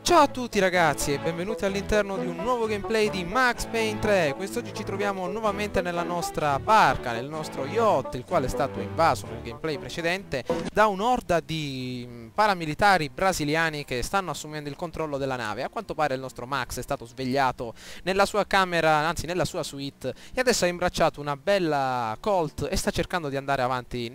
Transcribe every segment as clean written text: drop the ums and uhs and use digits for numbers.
Ciao a tutti ragazzi e benvenuti all'interno di un nuovo gameplay di Max Payne 3. Quest'oggi ci troviamo nuovamente nella nostra barca, nel nostro yacht, il quale è stato invaso nel gameplay precedente da un'orda di paramilitari brasiliani che stanno assumendo il controllo della nave. A quanto pare il nostro Max è stato svegliato nella sua camera, anzi nella sua suite, e adesso ha imbracciato una bella Colt e sta cercando di andare avanti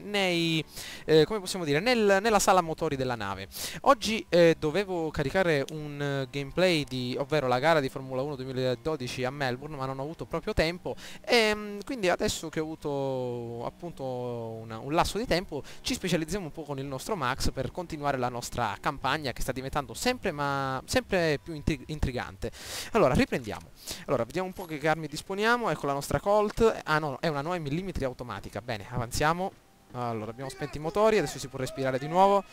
come possiamo dire, nella sala motori della nave. Oggi dovevo caricare un gameplay ovvero la gara di Formula 1 2012 a Melbourne, ma non ho avuto proprio tempo e quindi adesso che ho avuto appunto un lasso di tempo ci specializziamo un po' con il nostro Max per continuare la nostra campagna che sta diventando sempre più intrigante. Allora, riprendiamo. Allora, vediamo un po' che armi disponiamo. Ecco la nostra Colt. Ah no, è una 9 mm automatica. Bene, avanziamo. Allora, abbiamo spento i motori, adesso si può respirare di nuovo.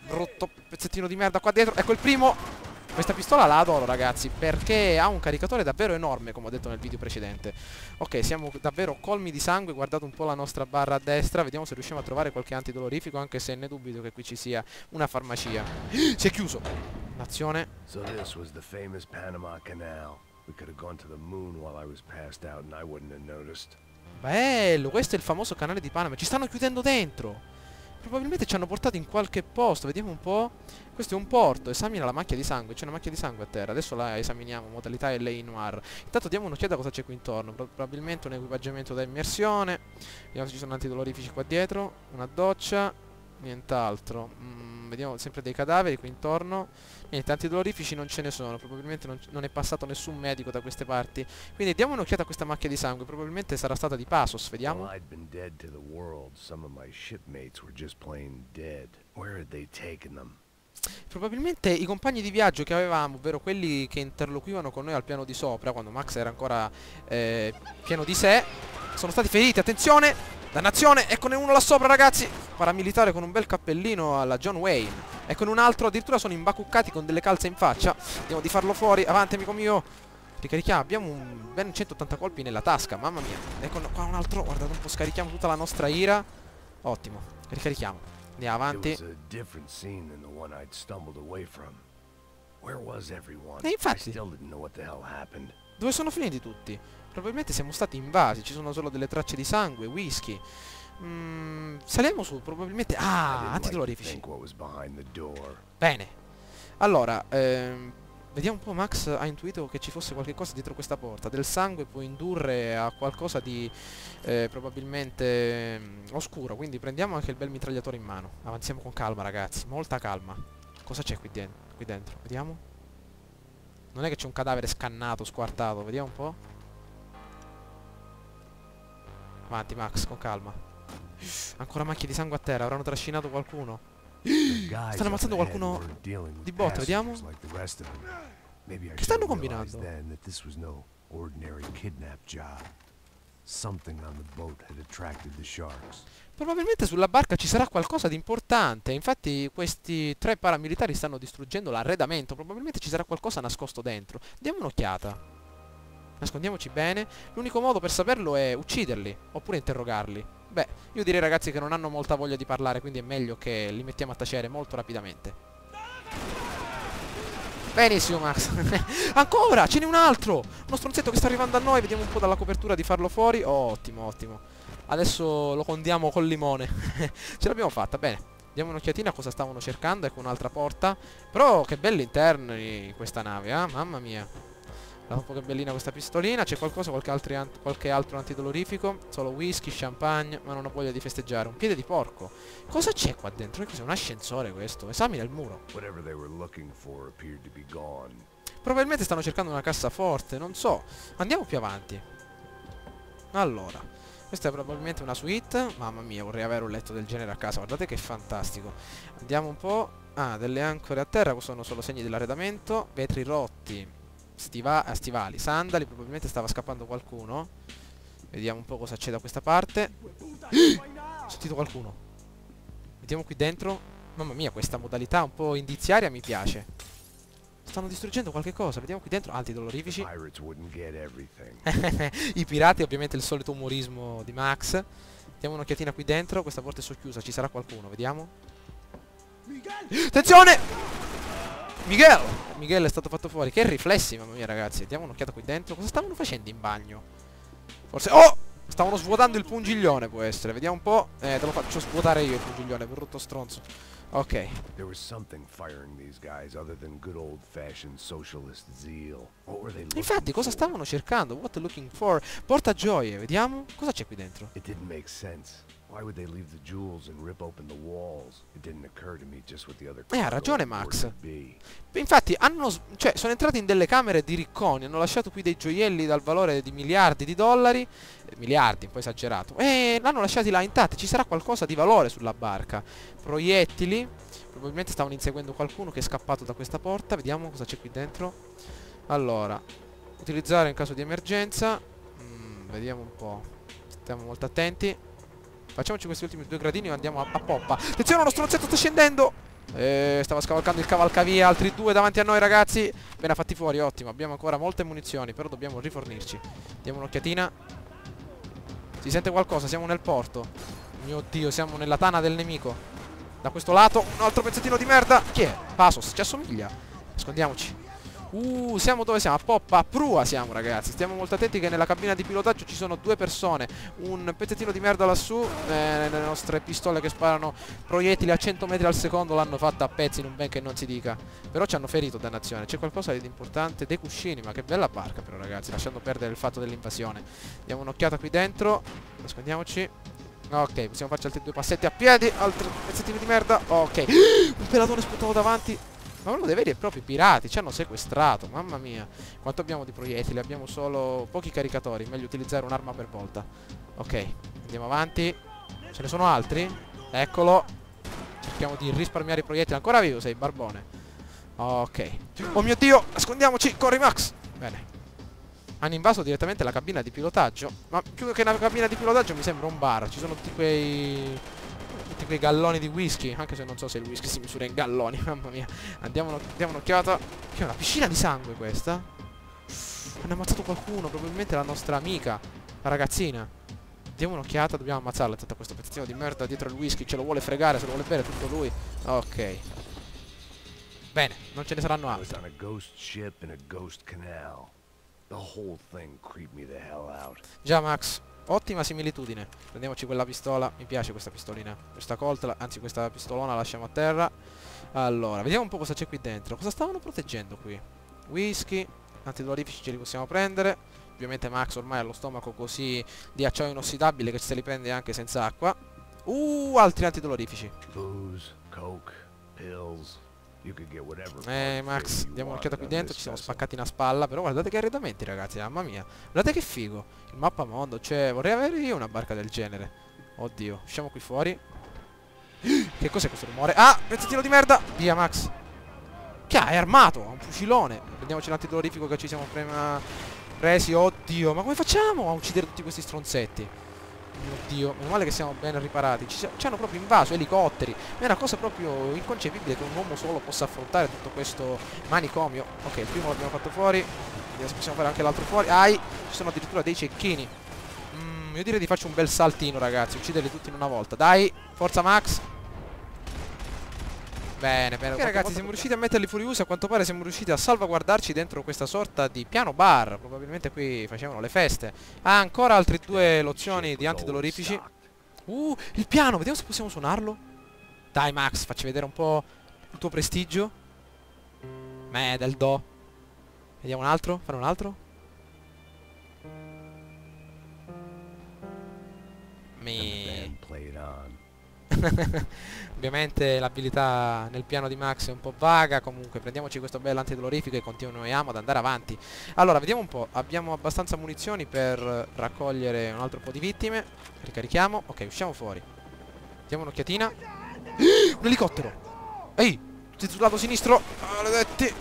Brutto pezzettino di merda qua dietro. Ecco il primo. Questa pistola la adoro ragazzi, perché ha un caricatore davvero enorme, come ho detto nel video precedente. Ok, siamo davvero colmi di sangue. Guardate un po' la nostra barra a destra. Vediamo se riusciamo a trovare qualche antidolorifico, anche se ne dubito che qui ci sia una farmacia. Si è chiuso. Nazione. So this was the famous Panama Canal. We could have gone to the moon while I was passed out and I wouldn't have noticed. Bello, questo è il famoso canale di Panama. Ci stanno chiudendo dentro. Probabilmente ci hanno portato in qualche posto. Vediamo un po'. Questo è un porto. Esamina la macchia di sangue. C'è una macchia di sangue a terra. Adesso la esaminiamo. Modalità LA Noir. Intanto diamo un'occhiata a cosa c'è qui intorno. Probabilmente un equipaggiamento da immersione. Vediamo se ci sono antidolorifici qua dietro. Una doccia. Nient'altro. Vediamo sempre dei cadaveri qui intorno. Niente, antidolorifici non ce ne sono. Probabilmente non è passato nessun medico da queste parti. Quindi diamo un'occhiata a questa macchia di sangue. Probabilmente sarà stata di Passos. Vediamo. While I'd been dead to the world, some of my shipmates were just plain dead. Where had they taken them? Probabilmente i compagni di viaggio che avevamo, ovvero quelli che interloquivano con noi al piano di sopra, quando Max era ancora pieno di sé, sono stati feriti. Attenzione! Dannazione! Eccone uno là sopra ragazzi! Paramilitare con un bel cappellino alla John Wayne. Eccone un altro, addirittura sono imbacuccati con delle calze in faccia. Vediamo di farlo fuori. Avanti amico mio. Ricarichiamo, abbiamo ben 180 colpi nella tasca, mamma mia. Eccolo qua un altro, guardate un po', scarichiamo tutta la nostra ira. Ottimo, ricarichiamo. Andiamo avanti. It was a different scene than the one I'd stumbled away from. Where was everyone? E infatti, I still didn't know what the hell happened. dove sono finiti tutti? Probabilmente siamo stati invasi, ci sono solo delle tracce di sangue, whisky. Saliamo su, probabilmente. Ah, antidolorifici. Bene. Allora, vediamo un po'. Max ha intuito che ci fosse qualche cosa dietro questa porta. Del sangue può indurre a qualcosa di probabilmente oscuro. Quindi prendiamo anche il bel mitragliatore in mano. Avanziamo con calma ragazzi, molta calma. Cosa c'è qui dentro? Vediamo. Non è che c'è un cadavere scannato, squartato. Vediamo un po'. Avanti Max, con calma. Ancora macchie di sangue a terra. Avranno trascinato qualcuno. Stanno ammazzando qualcuno di botte, vediamo. Che stanno combinando? Probabilmente sulla barca ci sarà qualcosa di importante. Infatti questi tre paramilitari stanno distruggendo l'arredamento. Probabilmente ci sarà qualcosa nascosto dentro. Diamo un'occhiata. Nascondiamoci bene. L'unico modo per saperlo è ucciderli oppure interrogarli. Beh, io direi ragazzi che non hanno molta voglia di parlare, quindi è meglio che li mettiamo a tacere molto rapidamente. Benissimo Max. Ancora, ce n'è un altro. Uno stronzetto che sta arrivando a noi. Vediamo un po' dalla copertura di farlo fuori. Ottimo, ottimo. Adesso lo condiamo col limone. Ce l'abbiamo fatta, bene. Diamo un'occhiatina a cosa stavano cercando. Ecco un'altra porta. Però che belli interni di questa nave, mamma mia. Guarda un po' che bellina questa pistolina. C'è qualcosa, qualche altro antidolorifico. Solo whisky, champagne. Ma non ho voglia di festeggiare. Un piede di porco. Cosa c'è qua dentro? Cos'è? Un ascensore questo? Esamina il muro. Probabilmente stanno cercando una cassaforte. Non so. Andiamo più avanti. Allora, questa è probabilmente una suite. Mamma mia, vorrei avere un letto del genere a casa. Guardate che fantastico. Andiamo un po'. Ah, delle ancore a terra. Sono solo segni dell'arredamento. Vetri rotti. Stivali, sandali. Probabilmente stava scappando qualcuno. Vediamo un po' cosa c'è da questa parte. Ho sentito qualcuno. Vediamo qui dentro. Mamma mia, questa modalità un po' indiziaria mi piace. Stanno distruggendo qualche cosa. Vediamo qui dentro. Antidolorifici. I pirati, ovviamente il solito umorismo di Max. Diamo un'occhiatina qui dentro. Questa porta è socchiusa, ci sarà qualcuno, vediamo. Attenzione! Miguel! Miguel è stato fatto fuori. Che riflessi, mamma mia, ragazzi. Diamo un'occhiata qui dentro. Cosa stavano facendo in bagno? Forse... Oh! Stavano svuotando il pungiglione, può essere. Vediamo un po'. Te lo faccio svuotare io il pungiglione, brutto stronzo. Ok. There was something firing these guys other than good old-fashioned socialist zeal. What were they looking Infatti, cosa for? stavano cercando? What looking for? Portagioie, vediamo. Cosa c'è qui dentro? It didn't make sense. Why would they leave the jewels and rip open the walls? It didn't occur to me just what the other Ha ragione cargo Max. would be. Infatti sono entrati in delle camere di ricconi, hanno lasciato qui dei gioielli dal valore di miliardi di dollari, miliardi, un po' esagerato, e l'hanno lasciati là intatti. Ci sarà qualcosa di valore sulla barca. Proiettili, probabilmente stavano inseguendo qualcuno che è scappato da questa porta. Vediamo cosa c'è qui dentro. Allora, utilizzare in caso di emergenza. Vediamo un po', stiamo molto attenti. Facciamoci questi ultimi 2 gradini e andiamo a poppa. Attenzione, uno stronzetto sta scendendo. Stava scavalcando il cavalcavia. Altri 2 davanti a noi, ragazzi. Bene, fatti fuori, ottimo. Abbiamo ancora molte munizioni, però dobbiamo rifornirci. Diamo un'occhiatina. Si sente qualcosa, siamo nel porto. Mio Dio, siamo nella tana del nemico. Da questo lato, un altro pezzettino di merda. Chi è? Pasos, ci assomiglia. Nascondiamoci. Siamo dove siamo? A poppa, a prua siamo, ragazzi. Stiamo molto attenti che nella cabina di pilotaggio ci sono 2 persone. Un pezzettino di merda lassù. Le nostre pistole che sparano proiettili a 100 metri al secondo l'hanno fatta a pezzi, non ben che non si dica. Però ci hanno ferito, dannazione. C'è qualcosa di importante. Dei cuscini, ma che bella barca però, ragazzi. Lasciando perdere il fatto dell'invasione. Diamo un'occhiata qui dentro. Nascondiamoci. Ok, possiamo farci altri 2 passetti a piedi. Altri pezzettini di merda. Ok. Un pelatone sputato davanti. Ma uno dei veri e propri pirati, ci hanno sequestrato, mamma mia. Quanto abbiamo di proiettili? Abbiamo solo pochi caricatori, meglio utilizzare un'arma per volta. Ok, andiamo avanti. Ce ne sono altri? Eccolo. Cerchiamo di risparmiare i proiettili. Ancora vivo sei, barbone. Ok. Oh mio Dio, nascondiamoci, corri Max. Bene. Hanno invaso direttamente la cabina di pilotaggio. Ma più che una cabina di pilotaggio mi sembra un bar. Ci sono tutti quei galloni di whisky. Anche se non so se il whisky si misura in galloni. Mamma mia. Diamo un'occhiata. Che è una piscina di sangue questa. Hanno ammazzato qualcuno. Probabilmente la nostra amica, la ragazzina. Diamo un'occhiata. Dobbiamo ammazzarla. Tutta questo pezzettino di merda dietro il whisky. Ce lo vuole fregare. Se lo vuole bere tutto lui. Ok. Bene, non ce ne saranno I was altri. on a ghost ship in a ghost canal. The whole thing creeped me the hell out. Già Max, ottima similitudine. Prendiamoci quella pistola. Mi piace questa pistolina. Questa Colt, anzi questa pistolona lasciamo a terra. Allora, vediamo un po' cosa c'è qui dentro. Cosa stavano proteggendo qui? Whisky, antidolorifici ce li possiamo prendere. Ovviamente Max ormai ha lo stomaco così di acciaio inossidabile che se li prende anche senza acqua. Altri antidolorifici. Booze, coke, pills. You could get whatever. Max, diamo un'occhiata qui dentro. Ci siamo spaccati una spalla. Però guardate che arredamenti, ragazzi, mamma mia. Guardate che figo. Il mappamondo, cioè vorrei avere io una barca del genere. Oddio, usciamo qui fuori. Che cos'è questo rumore? Ah, pezzettino di merda. Via Max. Che ha? È armato, ha un fucilone. Prendiamoci l'antidolorifico che ci siamo prima presi. Oddio, ma come facciamo a uccidere tutti questi stronzetti? Mio Dio, meno male che siamo ben riparati. Ci hanno proprio invaso elicotteri. È una cosa proprio inconcepibile che un uomo solo possa affrontare tutto questo manicomio. Ok, il primo l'abbiamo fatto fuori. Vediamo se possiamo fare anche l'altro fuori. Ci sono addirittura dei cecchini. Io direi di farci un bel saltino, ragazzi. Ucciderli tutti in una volta. Dai, forza Max. Bene, bene. Ok, ragazzi, siamo riusciti a metterli fuori uso. A quanto pare siamo riusciti a salvaguardarci dentro questa sorta di piano bar. Probabilmente qui facevano le feste. Ha ancora altri 2 lozioni di antidolorifici. Il piano, vediamo se possiamo suonarlo. Dai Max, facci vedere un po' il tuo prestigio. Del do. Vediamo un altro, fare un altro. Ovviamente l'abilità nel piano di Max è un po' vaga. Comunque prendiamoci questo bel antidolorifico e continuiamo ad andare avanti. Allora, vediamo un po'. Abbiamo abbastanza munizioni per raccogliere un altro po' di vittime. Ricarichiamo. Ok, usciamo fuori. Diamo un'occhiatina. Un elicottero. Ehi, tutti sul lato sinistro. Maledetti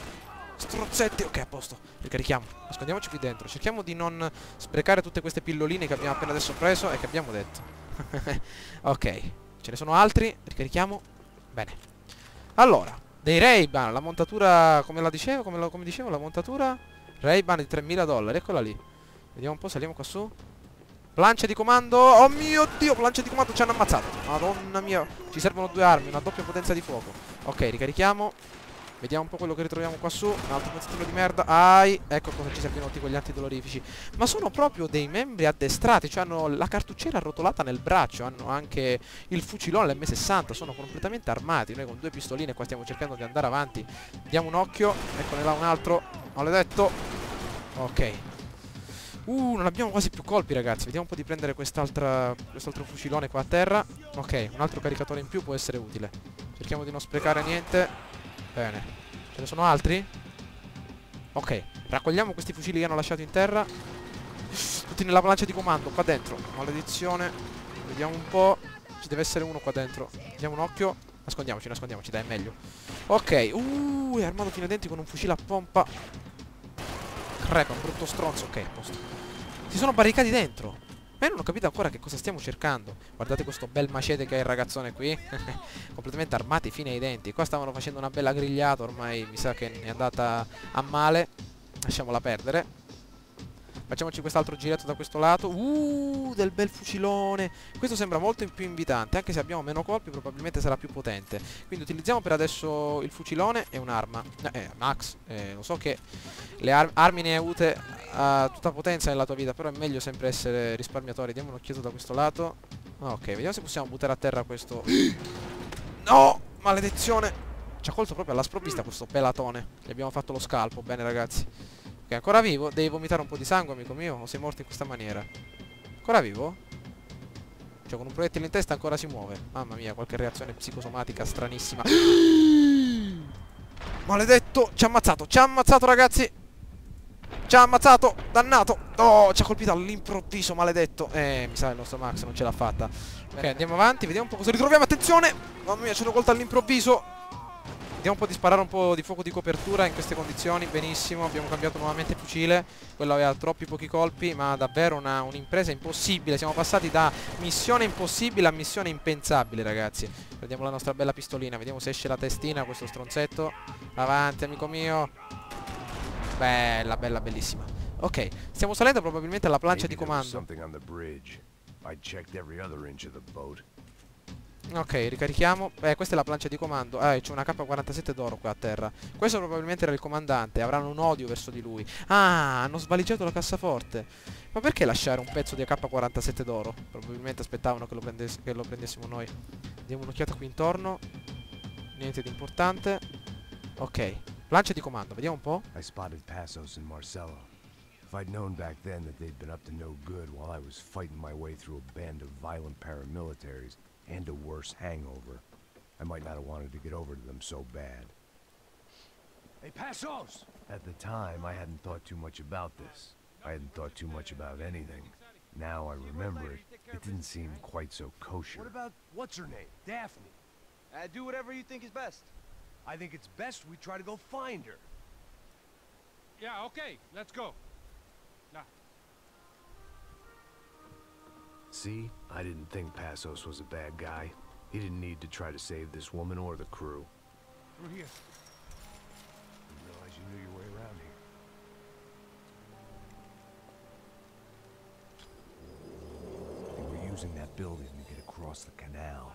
strozzetti. Ok, a posto. Ricarichiamo. Nascondiamoci qui dentro. Cerchiamo di non sprecare tutte queste pilloline che abbiamo appena adesso preso e che abbiamo detto. Ok, ce ne sono altri. Ricarichiamo. Bene. Allora, dei Ray-Ban. La montatura, come dicevo, la montatura Ray-Ban di $3000. Eccola lì. Vediamo un po', saliamo qua su. Plancia di comando. Oh mio Dio, plancia di comando, ci hanno ammazzato. Madonna mia. Ci servono 2 armi, una doppia potenza di fuoco. Ok, ricarichiamo. Vediamo un po' quello che ritroviamo qua su. Un altro pezzettino di merda. Ai, ecco cosa ci servono tutti quegli antidolorifici. Ma sono proprio dei membri addestrati. Cioè hanno la cartucciera arrotolata nel braccio. Hanno anche il fucilone, l'M60. Sono completamente armati. Noi con 2 pistoline qua stiamo cercando di andare avanti. Diamo un occhio. Eccone là un altro. Maledetto. Ok. Non abbiamo quasi più colpi, ragazzi. Vediamo un po' di prendere quest'altro fucilone qua a terra. Ok, un altro caricatore in più può essere utile. Cerchiamo di non sprecare niente. Bene. Ce ne sono altri? Ok. Raccogliamo questi fucili che hanno lasciato in terra. Tutti nella plancia di comando, qua dentro. Maledizione. Vediamo un po'. Ci deve essere uno qua dentro. Diamo un occhio. Nascondiamoci, dai, è meglio. Ok. È armato fino ai denti con un fucile a pompa. Crepa, un brutto stronzo. Ok, a posto. Si sono barricati dentro. Ma io non ho capito ancora che cosa stiamo cercando. Guardate questo bel macete che ha il ragazzone qui. Completamente armati fino ai denti. Qua stavano facendo una bella grigliata. Ormai mi sa che è andata a male. Lasciamola perdere. Facciamoci quest'altro giretto da questo lato. Del bel fucilone. Questo sembra molto più invitante. Anche se abbiamo meno colpi probabilmente sarà più potente. Quindi utilizziamo per adesso il fucilone e un'arma. Max, lo so che le armi ne hai avute a tutta potenza nella tua vita. Però è meglio sempre essere risparmiatori. Diamo un'occhiata da questo lato. Ok, vediamo se possiamo buttare a terra questo. No! Maledizione! Ci ha colto proprio alla sprovvista questo pelatone. Gli abbiamo fatto lo scalpo. Bene, ragazzi. Ok, ancora vivo? Devi vomitare un po' di sangue, amico mio? O sei morto in questa maniera? Ancora vivo? Cioè, con un proiettile in testa ancora si muove. Mamma mia, qualche reazione psicosomatica stranissima. Maledetto! Ci ha ammazzato, ragazzi! Ci ha ammazzato! Dannato! Oh, ci ha colpito all'improvviso, maledetto! Mi sa che il nostro Max non ce l'ha fatta. Ok, andiamo avanti, vediamo un po' cosa ritroviamo. Attenzione! Mamma mia, ci hanno colto all'improvviso. Vediamo un po' di sparare un po' di fuoco di copertura in queste condizioni. Benissimo, abbiamo cambiato nuovamente fucile. Quello aveva troppi pochi colpi, ma davvero un'impresa impossibile. Siamo passati da missione impossibile a missione impensabile, ragazzi. Prendiamo la nostra bella pistolina, vediamo se esce la testina questo stronzetto. Avanti, amico mio. Bella, bella, bellissima. Ok, stiamo salendo probabilmente alla plancia di comando. Ok, ricarichiamo. Questa è la plancia di comando. C'è una K47 d'oro qua a terra. Questo probabilmente era il comandante. Avranno un odio verso di lui. Hanno svaligiato la cassaforte. Ma perché lasciare un pezzo di AK-47 d'oro? Probabilmente aspettavano che lo prendessimo noi. Diamo un'occhiata qui intorno. Niente di importante. Ok, plancia di comando, vediamo un po'. I spotted Passos and Marcello. If I'd known back then that they'd been up to no good while I was fighting my way through a band of violent paramilitaries and a worse hangover, I might not have wanted to get over to them so bad. Hey, Passos! At the time, I hadn't thought too much about this. I hadn't thought too much about anything. Now I remember it, it didn't seem quite so kosher. What about, what's her name? Daphne? Do whatever you think is best. I think it's best we try to go find her. Yeah, okay, let's go. Now. See, I didn't think Passos was a bad guy. He didn't need to try to save this woman or the crew. Through here. Didn't realize you knew your way around here. They were using that building to get across the canal.